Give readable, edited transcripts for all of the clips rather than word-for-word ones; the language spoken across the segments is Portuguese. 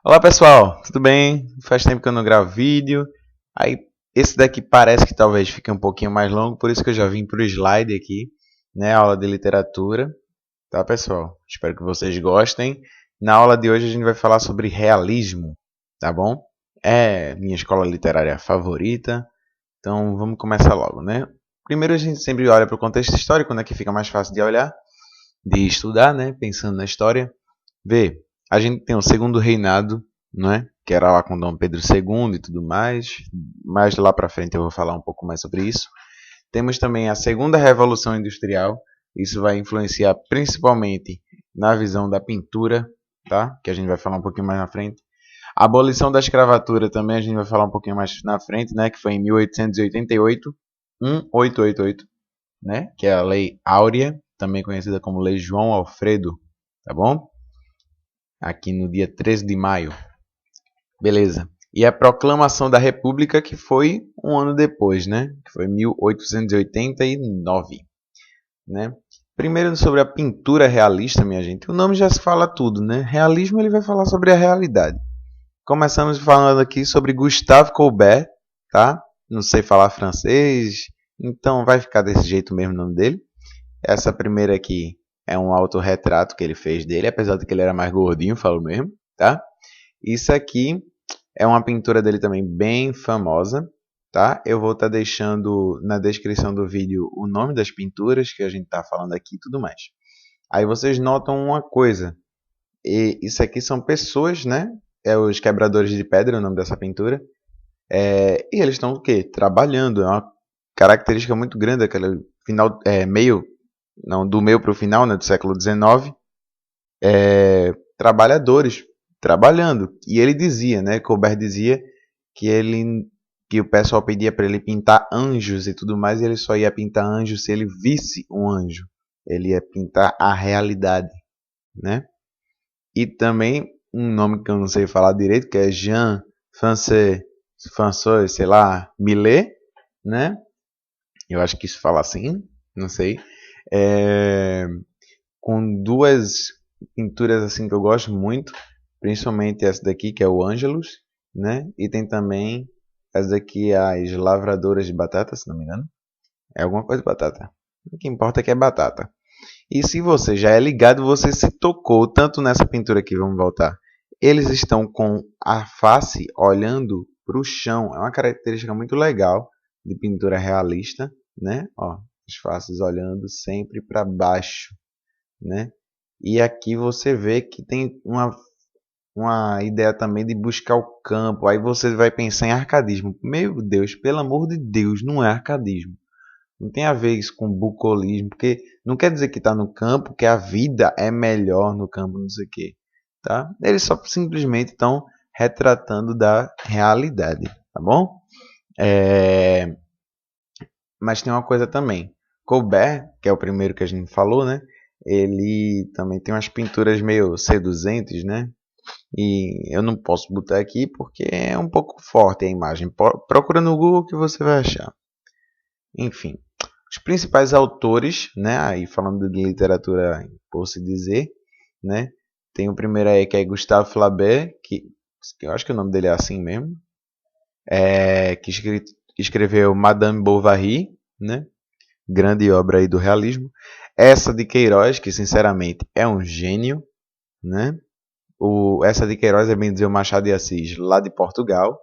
Olá pessoal, tudo bem? Faz tempo que eu não gravo vídeo. Aí esse daqui parece que talvez fique um pouquinho mais longo, por isso que eu já vim para o slide aqui, né? Aula de literatura, tá pessoal? Espero que vocês gostem. Na aula de hoje a gente vai falar sobre realismo, tá bom? É minha escola literária favorita, então vamos começar logo, né? Primeiro a gente sempre olha para o contexto histórico, né? Que fica mais fácil de olhar, de estudar, né? Pensando na história. Vê, a gente tem o segundo reinado, não é? Que era lá com Dom Pedro II e tudo mais. Mais lá para frente eu vou falar um pouco mais sobre isso. Temos também a segunda revolução industrial. Isso vai influenciar principalmente na visão da pintura, tá? Que a gente vai falar um pouquinho mais na frente. A abolição da escravatura também a gente vai falar um pouquinho mais na frente, né? Que foi em 1888, 1888, né? Que é a Lei Áurea, também conhecida como Lei João Alfredo, tá bom? Aqui no dia 13 de maio. Beleza. E a proclamação da República, que foi um ano depois, né? Que foi 1889, né? Primeiro sobre a pintura realista, minha gente. O nome já se fala tudo, né? Realismo ele vai falar sobre a realidade. Começamos falando aqui sobre Gustave Courbet, tá? Não sei falar francês, então vai ficar desse jeito mesmo o nome dele. Essa primeira aqui é um autorretrato que ele fez dele, apesar de que ele era mais gordinho, falo mesmo, tá? Isso aqui é uma pintura dele também bem famosa, tá? Eu vou estar deixando na descrição do vídeo o nome das pinturas que a gente está falando aqui e tudo mais. Aí vocês notam uma coisa, e isso aqui são pessoas, né? É os quebradores de pedra, o nome dessa pintura. E eles estão o quê? Trabalhando. É uma característica muito grande, aquele final, meio, não, do meio para o final, né, do século XIX. Trabalhadores trabalhando. E ele dizia, né? Colbert dizia que o pessoal pedia para ele pintar anjos e tudo mais, e ele só ia pintar anjos se ele visse um anjo. Ele ia pintar a realidade, né? E também um nome que eu não sei falar direito, que é Jean François, sei lá, Millet, né? Eu acho que isso fala assim, não sei. É, com duas pinturas assim que eu gosto muito, principalmente essa daqui que é o Ângelus, né? E tem também essa daqui as Lavradoras de Batata, se não me engano. É alguma coisa de batata. O que importa é que é batata. E se você já é ligado, você se tocou tanto nessa pintura aqui, vamos voltar. Eles estão com a face olhando para o chão. É uma característica muito legal de pintura realista, né? Ó, as faces olhando sempre para baixo, né? E aqui você vê que tem uma ideia também de buscar o campo. Aí você vai pensar em arcadismo. Meu Deus, pelo amor de Deus, não é arcadismo. Não tem a ver isso com bucolismo, porque não quer dizer que está no campo, que a vida é melhor no campo, não sei o quê. Tá? Eles só simplesmente estão retratando da realidade, tá bom? É... Mas tem uma coisa também. Colbert, que é o primeiro que a gente falou, né? Ele também tem umas pinturas meio seduzentes, né? E eu não posso botar aqui porque é um pouco forte a imagem. Procura no Google que você vai achar. Enfim, os principais autores, né? Aí falando de literatura, por se dizer, né? Tem o primeiro aí que é Gustave Flaubert, que eu acho que o nome dele é assim mesmo, que escreveu Madame Bovary, né? Grande obra aí do realismo. Essa de Queiroz, que sinceramente é um gênio, né? Essa de Queiroz é bem dizer o Machado de Assis, lá de Portugal.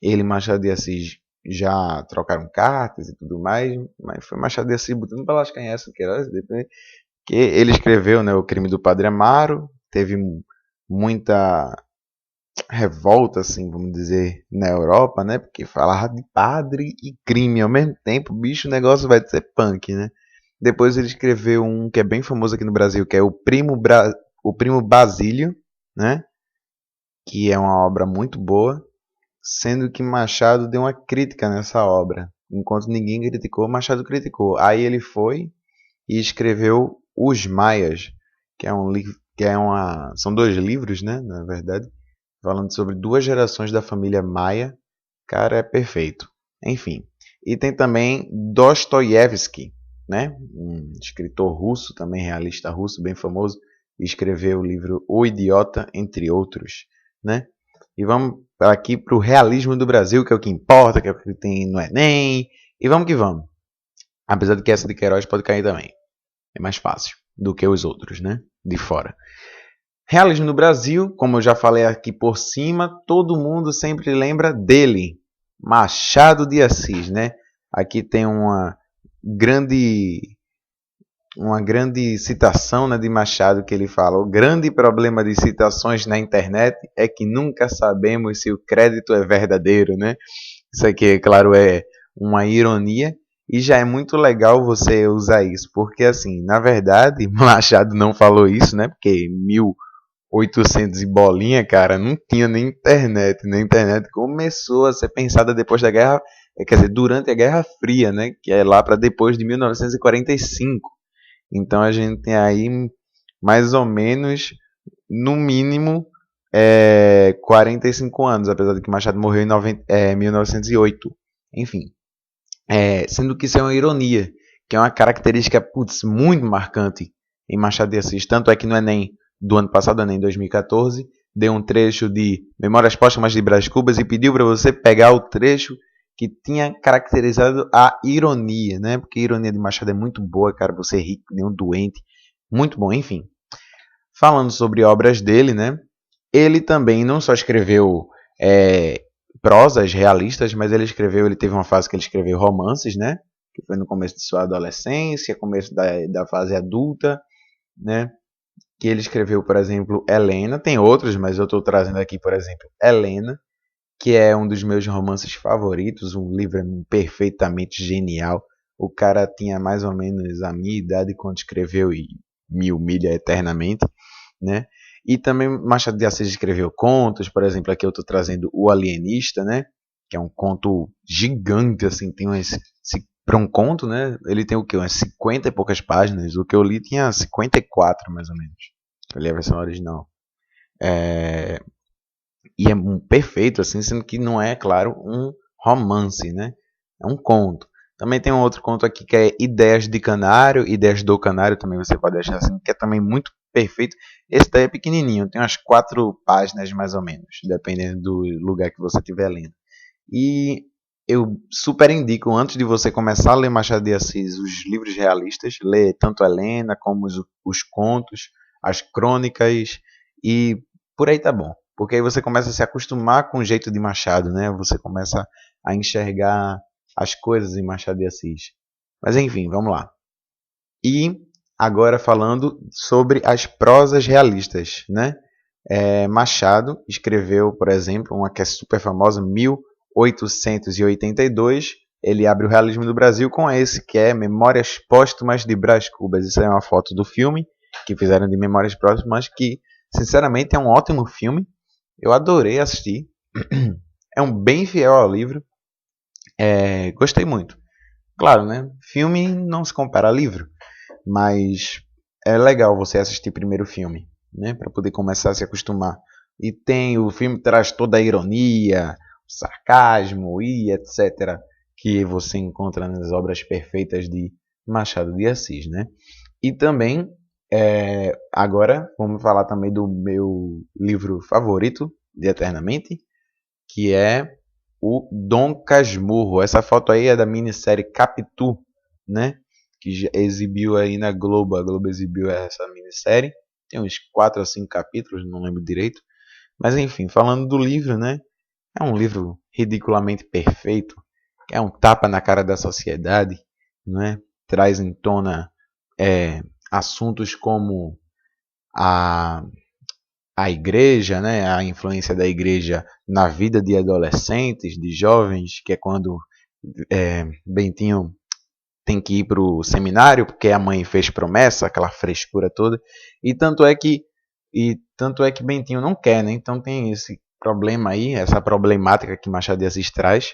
Ele e Machado de Assis já trocaram cartas e tudo mais, mas foi Machado de Assis botando para lascar essa Queiroz, que ele escreveu, né, O Crime do Padre Amaro, teve muita revolta, assim, vamos dizer, na Europa, né, porque falava de padre e crime ao mesmo tempo, bicho, o negócio vai ser punk, né. Depois ele escreveu um que é bem famoso aqui no Brasil, que é o Primo Basílio, né, que é uma obra muito boa, sendo que Machado deu uma crítica nessa obra. Enquanto ninguém criticou, Machado criticou. Aí ele foi e escreveu Os Maias, que é um livro, são dois livros, né, na verdade, falando sobre duas gerações da família Maia. Cara, é perfeito. Enfim, e tem também Dostoiévski, né, um escritor russo, também realista russo, bem famoso, e escreveu o livro O Idiota, entre outros, né? E vamos aqui para o realismo do Brasil, que é o que importa, que é o que tem no Enem. E vamos que vamos. Apesar de que essa de Queiroz pode cair também. É mais fácil do que os outros, né? De fora. Realismo no Brasil, como eu já falei aqui por cima, todo mundo sempre lembra dele. Machado de Assis, né? Aqui tem uma grande citação, né, de Machado, que ele fala: o grande problema de citações na internet é que nunca sabemos se o crédito é verdadeiro, né? Isso aqui, claro, é uma ironia e já é muito legal você usar isso, porque assim, na verdade, Machado não falou isso, né? Porque 1800 e bolinha, cara, não tinha nem internet, né? A internet começou a ser pensada depois da Guerra, quer dizer, durante a Guerra Fria, né? Que é lá para depois de 1945. Então a gente tem aí mais ou menos, no mínimo, 45 anos, apesar de que Machado morreu em 1908. Enfim, sendo que isso é uma ironia, que é uma característica, putz, muito marcante em Machado de Assis. Tanto é que no Enem do ano passado, Enem 2014, deu um trecho de Memórias Póstumas de Brás Cubas e pediu para você pegar o trecho que tinha caracterizado a ironia, né? Porque a ironia de Machado é muito boa, cara. Você ri que nem um doente. Muito bom, enfim. Falando sobre obras dele, né? Ele também não só escreveu prosas realistas, mas ele teve uma fase que ele escreveu romances, né? Que foi no começo de sua adolescência, começo da fase adulta, né? Que ele escreveu, por exemplo, Helena. Tem outros, mas eu estou trazendo aqui, por exemplo, Helena, que é um dos meus romances favoritos, um livro perfeitamente genial. O cara tinha mais ou menos a minha idade quando escreveu e me humilha eternamente, né? E também Machado de Assis escreveu contos, por exemplo, aqui eu estou trazendo O Alienista, né? Que é um conto gigante, assim, tem umas... Para um conto, né? Ele tem o quê? Umas 50 e poucas páginas. O que eu li tinha 54, mais ou menos. Eu li a versão original. E é perfeito, assim, sendo que não é, claro, um romance, né? É um conto. Também tem um outro conto aqui que é Ideias de Canário, Ideias do Canário, também você pode achar assim, que é também muito perfeito. Esse daí é pequenininho, tem umas 4 páginas mais ou menos, dependendo do lugar que você estiver lendo. E eu super indico, antes de você começar a ler Machado de Assis, os livros realistas, ler tanto Helena como os contos, as crônicas e por aí tá bom. Porque aí você começa a se acostumar com o jeito de Machado, né? Você começa a enxergar as coisas em Machado de Assis. Mas enfim, vamos lá. E agora falando sobre as prosas realistas, né? Machado escreveu, por exemplo, uma que é super famosa, 1882. Ele abre o realismo do Brasil com esse, que é Memórias Póstumas de Brás Cubas. Isso é uma foto do filme que fizeram de Memórias Póstumas, que sinceramente é um ótimo filme. Eu adorei assistir. É um bem fiel ao livro. Gostei muito. Claro, né? Filme não se compara a livro, mas é legal você assistir primeiro o filme, né? Para poder começar a se acostumar. E tem o filme traz toda a ironia, o sarcasmo e etc. que você encontra nas obras perfeitas de Machado de Assis, né? E também agora vamos falar também do meu livro favorito de Eternamente, que é o Dom Casmurro. Essa foto aí é da minissérie Capitu, né? Que já exibiu aí na Globo. A Globo exibiu essa minissérie. Tem uns 4 ou 5 capítulos, não lembro direito. Mas enfim, falando do livro, né? É um livro ridiculamente perfeito. É um tapa na cara da sociedade, né? Traz em tona assuntos como a a igreja, né, a influência da igreja na vida de adolescentes, de jovens, que é quando Bentinho tem que ir para o seminário porque a mãe fez promessa, aquela frescura toda, e tanto é que Bentinho não quer, né? Então tem esse problema aí, essa problemática que Machado de Assis traz.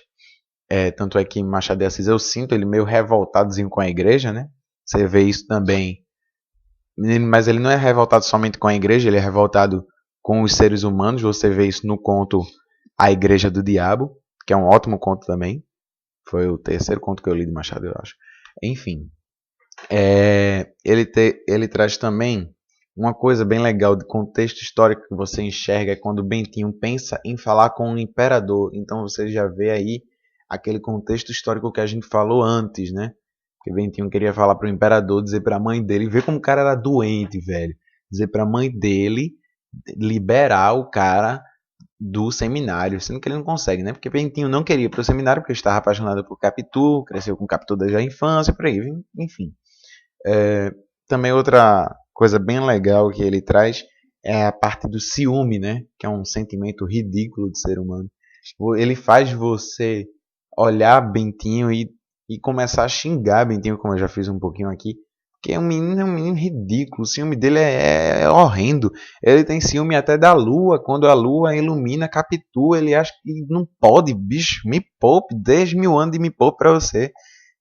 Tanto é que Machado de Assis eu sinto ele meio revoltadozinho com a igreja, né? Você vê isso também, mas ele não é revoltado somente com a igreja, ele é revoltado com os seres humanos. Você vê isso no conto A Igreja do Diabo, que é um ótimo conto também. Foi o terceiro conto que eu li de Machado, eu acho. Enfim, ele traz também uma coisa bem legal de contexto histórico que você enxerga é quando Bentinho pensa em falar com o imperador. Então você já vê aí aquele contexto histórico que a gente falou antes, né? Porque Bentinho queria falar para o imperador, dizer para a mãe dele, ver como o cara era doente, velho. Dizer para a mãe dele liberar o cara do seminário, sendo que ele não consegue, né? Porque Bentinho não queria ir para o seminário porque estava apaixonado por Capitu, cresceu com Capitu desde a infância, por aí, enfim. Também outra coisa bem legal que ele traz é a parte do ciúme, né? Que é um sentimento ridículo do ser humano. Ele faz você olhar Bentinho e começar a xingar Bentinho, como eu já fiz um pouquinho aqui. Que é um menino ridículo. O ciúme dele é horrendo. Ele tem ciúme até da lua. Quando a lua ilumina Capitu, ele acha que não pode. Bicho, me poupe. 10 mil anos de me poupe pra você.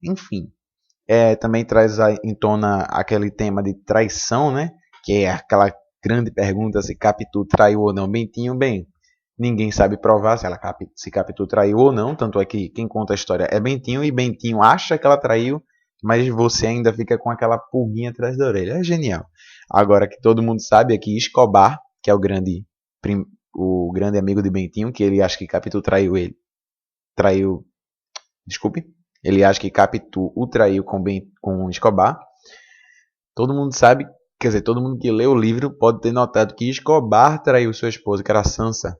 Enfim. Também traz em tona aquele tema de traição, né? Que é aquela grande pergunta se Capitu traiu ou não Bentinho. Bem, ninguém sabe provar se Capitu traiu ou não. Tanto é que quem conta a história é Bentinho e Bentinho acha que ela traiu, mas você ainda fica com aquela pulguinha atrás da orelha. É genial. Agora que todo mundo sabe é que Escobar, que é o grande amigo de Bentinho, que ele acha que Capitu traiu ele. Desculpe. Ele acha que Capitu o traiu com Escobar. Todo mundo sabe, quer dizer, todo mundo que lê o livro pode ter notado que Escobar traiu sua esposa, que era Sansa.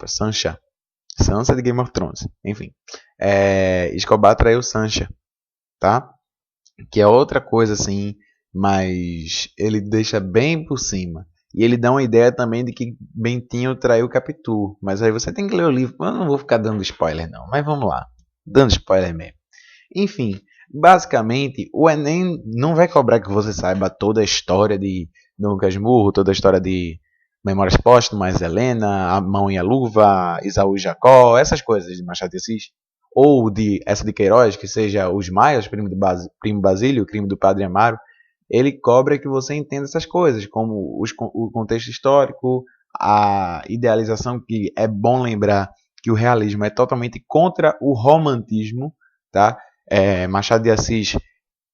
Sancha. Sansa de Game of Thrones. Enfim. Escobar traiu Sancha. Tá? Que é outra coisa assim, mas ele deixa bem por cima. E ele dá uma ideia também de que Bentinho traiu Capitu. Mas aí você tem que ler o livro. Eu não vou ficar dando spoiler não, mas vamos lá. Dando spoiler mesmo. Enfim, basicamente, o Enem não vai cobrar que você saiba toda a história de Dom Casmurro, toda a história de Memórias Póstumas, Helena, A Mão e a Luva, Isaú e Jacó, essas coisas de Machado de Assis. Ou de essa de Queiroz, que seja Os Maias, Primo Basílio, o Crime do Padre Amaro. Ele cobra que você entenda essas coisas, como o contexto histórico, a idealização, que é bom lembrar que o realismo é totalmente contra o romantismo, tá? Machado de Assis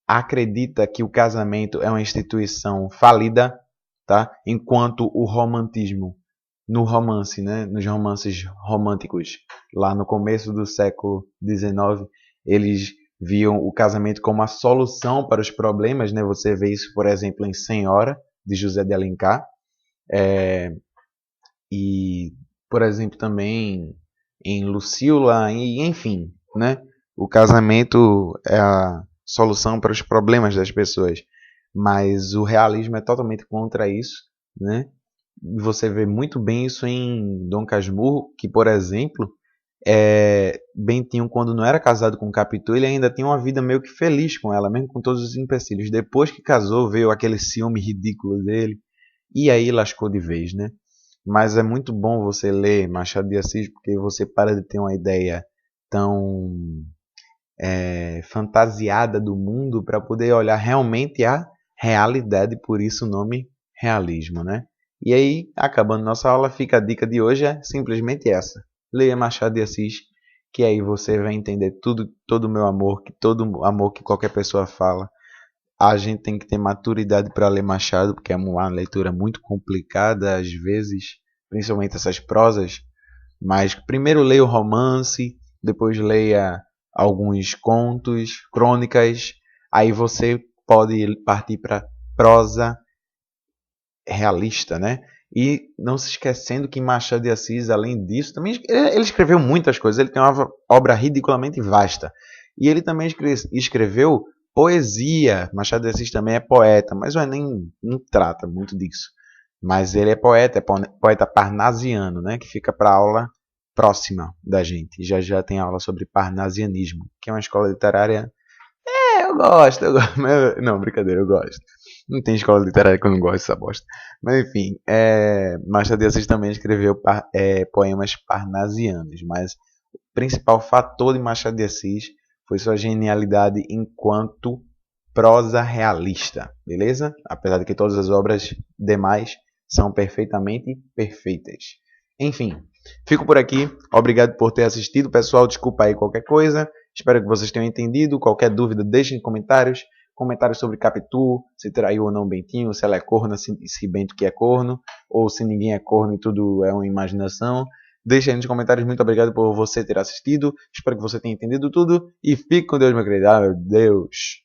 acredita que o casamento é uma instituição falida, tá? Enquanto o romantismo, no romance, né? Nos romances românticos, lá no começo do século XIX, eles viam o casamento como a solução para os problemas, né? Você vê isso, por exemplo, em Senhora, de José de Alencar, e, por exemplo, também em Lucila, e enfim, né? O casamento é a solução para os problemas das pessoas, mas o realismo é totalmente contra isso, né? Você vê muito bem isso em Dom Casmurro, que, por exemplo, Bentinho, quando não era casado com Capitu, ele ainda tinha uma vida meio que feliz com ela, mesmo com todos os empecilhos. Depois que casou, veio aquele ciúme ridículo dele, e aí lascou de vez, né? Mas é muito bom você ler Machado de Assis, porque você para de ter uma ideia tão fantasiada do mundo para poder olhar realmente a realidade, por isso o nome realismo, né? E aí, acabando nossa aula, fica a dica de hoje, é simplesmente essa. Leia Machado de Assis, que aí você vai entender todo o meu amor, todo amor que qualquer pessoa fala. A gente tem que ter maturidade para ler Machado, porque é uma leitura muito complicada às vezes, principalmente essas prosas. Mas primeiro leia o romance, depois leia alguns contos, crônicas, aí você pode partir para prosa realista, né? E não se esquecendo que Machado de Assis, além disso, também ele escreveu muitas coisas. Ele tem uma obra ridiculamente vasta. E ele também escreveu poesia. Machado de Assis também é poeta, mas o Enem não trata muito disso. Mas ele é poeta parnasiano, né? Que fica para aula próxima da gente. Já já tem aula sobre parnasianismo, que é uma escola literária. Eu gosto. Não, brincadeira, eu gosto. Não tem escola literária que eu não gosto dessa bosta. Mas enfim, Machado de Assis também escreveu poemas parnasianos. Mas o principal fator de Machado de Assis foi sua genialidade enquanto prosa realista, beleza? Apesar de que todas as obras demais são perfeitamente perfeitas. Enfim, fico por aqui. Obrigado por ter assistido, pessoal. Desculpa aí qualquer coisa. Espero que vocês tenham entendido. Qualquer dúvida, deixem em comentários. comentários sobre Capitu, se traiu ou não Bentinho, se ela é corna, se Bento que é corno, ou se ninguém é corno e tudo é uma imaginação. Deixa aí nos comentários. Muito obrigado por você ter assistido. Espero que você tenha entendido tudo. E fique com Deus, meu querido. Deus.